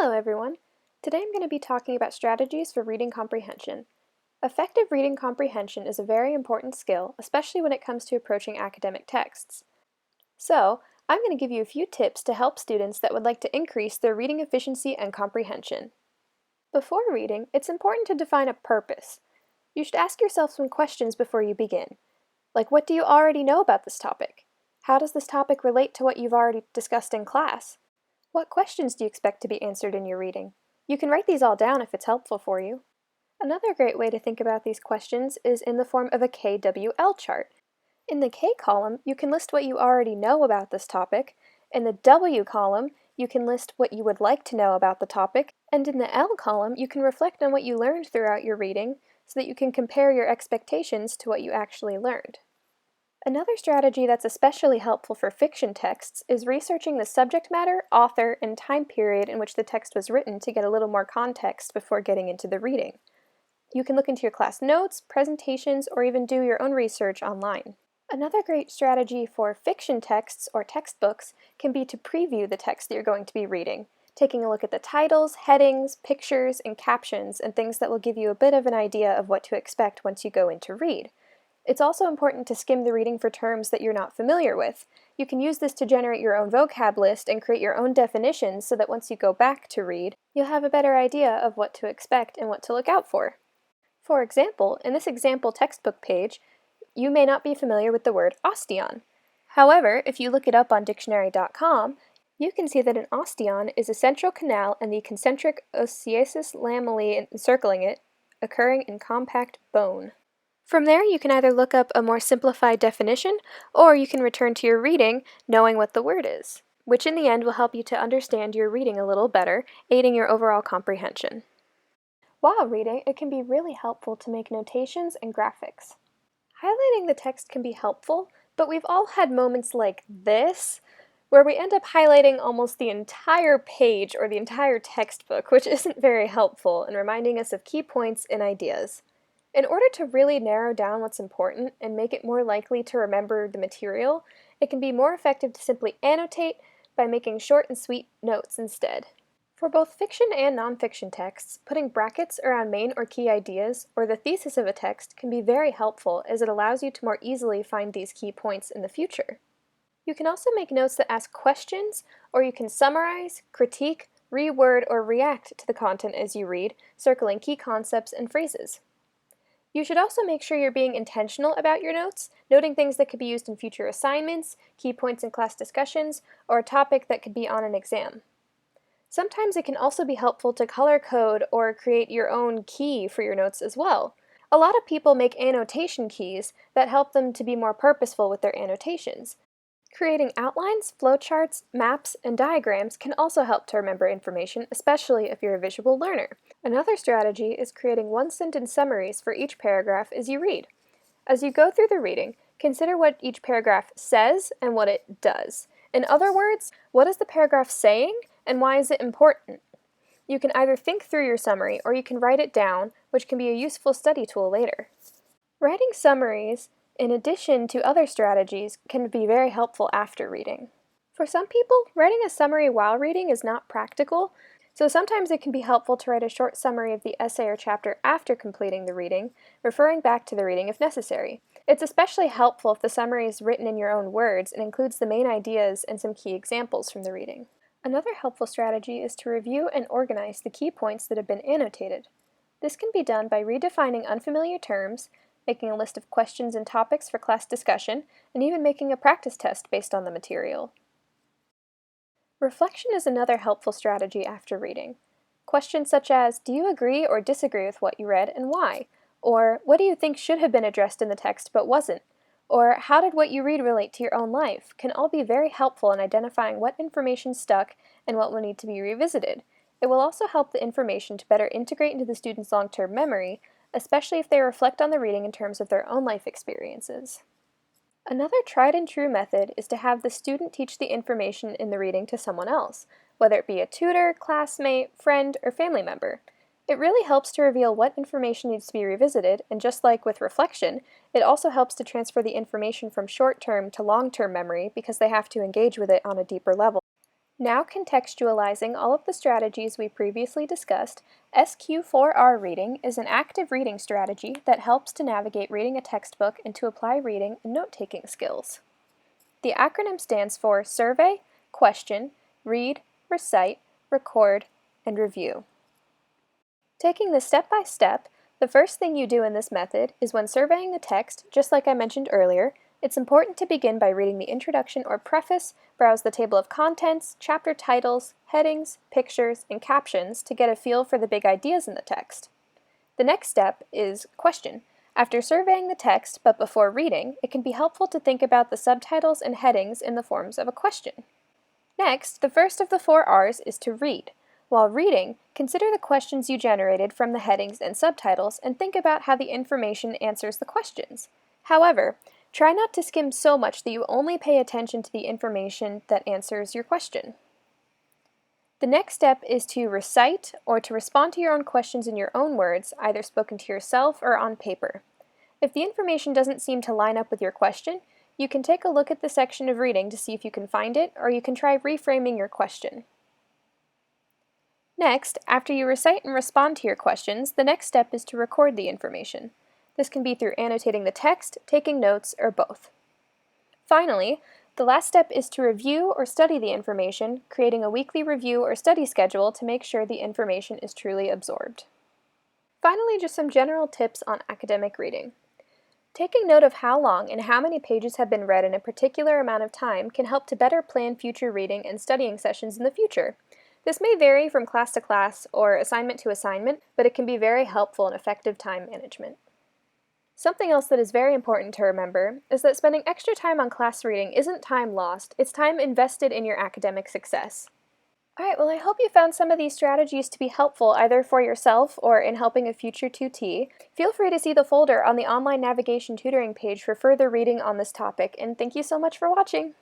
Hello everyone! Today I'm going to be talking about strategies for reading comprehension. Effective reading comprehension is a very important skill, especially when it comes to approaching academic texts. So, I'm going to give you a few tips to help students that would like to increase their reading efficiency and comprehension. Before reading, it's important to define a purpose. You should ask yourself some questions before you begin. Like, what do you already know about this topic? How does this topic relate to what you've already discussed in class? What questions do you expect to be answered in your reading? You can write these all down if it's helpful for you. Another great way to think about these questions is in the form of a KWL chart. In the K column, you can list what you already know about this topic. In the W column, you can list what you would like to know about the topic. And in the L column, you can reflect on what you learned throughout your reading so that you can compare your expectations to what you actually learned. Another strategy that's especially helpful for fiction texts is researching the subject matter, author, and time period in which the text was written to get a little more context before getting into the reading. You can look into your class notes, presentations, or even do your own research online. Another great strategy for fiction texts or textbooks can be to preview the text that you're going to be reading, taking a look at the titles, headings, pictures, and captions, and things that will give you a bit of an idea of what to expect once you go in to read. It's also important to skim the reading for terms that you're not familiar with. You can use this to generate your own vocab list and create your own definitions so that once you go back to read, you'll have a better idea of what to expect and what to look out for. For example, in this example textbook page, you may not be familiar with the word osteon. However, if you look it up on dictionary.com, you can see that an osteon is a central canal and the concentric osseous lamellae encircling it, occurring in compact bone. From there, you can either look up a more simplified definition, or you can return to your reading knowing what the word is, which in the end will help you to understand your reading a little better, aiding your overall comprehension. While reading, it can be really helpful to make notations and graphics. Highlighting the text can be helpful, but we've all had moments like this, where we end up highlighting almost the entire page or the entire textbook, which isn't very helpful in reminding us of key points and ideas. In order to really narrow down what's important and make it more likely to remember the material, it can be more effective to simply annotate by making short and sweet notes instead. For both fiction and nonfiction texts, putting brackets around main or key ideas or the thesis of a text can be very helpful as it allows you to more easily find these key points in the future. You can also make notes that ask questions, or you can summarize, critique, reword, or react to the content as you read, circling key concepts and phrases. You should also make sure you're being intentional about your notes, noting things that could be used in future assignments, key points in class discussions, or a topic that could be on an exam. Sometimes it can also be helpful to color code or create your own key for your notes as well. A lot of people make annotation keys that help them to be more purposeful with their annotations. Creating outlines, flowcharts, maps, and diagrams can also help to remember information, especially if you're a visual learner. Another strategy is creating one-sentence summaries for each paragraph as you read. As you go through the reading, consider what each paragraph says and what it does. In other words, what is the paragraph saying and why is it important? You can either think through your summary or you can write it down, which can be a useful study tool later. Writing summaries, in addition to other strategies, can be very helpful after reading. For some people, writing a summary while reading is not practical, so sometimes it can be helpful to write a short summary of the essay or chapter after completing the reading, referring back to the reading if necessary. It's especially helpful if the summary is written in your own words and includes the main ideas and some key examples from the reading. Another helpful strategy is to review and organize the key points that have been annotated. This can be done by redefining unfamiliar terms, making a list of questions and topics for class discussion, and even making a practice test based on the material. Reflection is another helpful strategy after reading. Questions such as, do you agree or disagree with what you read and why? Or, what do you think should have been addressed in the text but wasn't? Or, how did what you read relate to your own life? Can all be very helpful in identifying what information stuck and what will need to be revisited. It will also help the information to better integrate into the student's long-term memory, especially if they reflect on the reading in terms of their own life experiences. Another tried and true method is to have the student teach the information in the reading to someone else, whether it be a tutor, classmate, friend, or family member. It really helps to reveal what information needs to be revisited, and just like with reflection, it also helps to transfer the information from short-term to long-term memory because they have to engage with it on a deeper level. Now contextualizing all of the strategies we previously discussed, SQ4R reading is an active reading strategy that helps to navigate reading a textbook and to apply reading and note-taking skills. The acronym stands for Survey, Question, Read, Recite, Record, and Review. Taking this step by step, the first thing you do in this method is when surveying the text, just like I mentioned earlier, it's important to begin by reading the introduction or preface, browse the table of contents, chapter titles, headings, pictures, and captions to get a feel for the big ideas in the text. The next step is question. After surveying the text, but before reading, it can be helpful to think about the subtitles and headings in the forms of a question. Next, the first of the 4 R's is to read. While reading, consider the questions you generated from the headings and subtitles and think about how the information answers the questions. However, try not to skim so much that you only pay attention to the information that answers your question. The next step is to recite or to respond to your own questions in your own words, either spoken to yourself or on paper. If the information doesn't seem to line up with your question, you can take a look at the section of reading to see if you can find it, or you can try reframing your question. Next, after you recite and respond to your questions, the next step is to record the information. This can be through annotating the text, taking notes, or both. Finally, the last step is to review or study the information, creating a weekly review or study schedule to make sure the information is truly absorbed. Finally, just some general tips on academic reading. Taking note of how long and how many pages have been read in a particular amount of time can help to better plan future reading and studying sessions in the future. This may vary from class to class or assignment to assignment, but it can be very helpful in effective time management. Something else that is very important to remember is that spending extra time on class reading isn't time lost, it's time invested in your academic success. Alright, well I hope you found some of these strategies to be helpful either for yourself or in helping a future tutee. Feel free to see the folder on the online navigation tutoring page for further reading on this topic, and thank you so much for watching!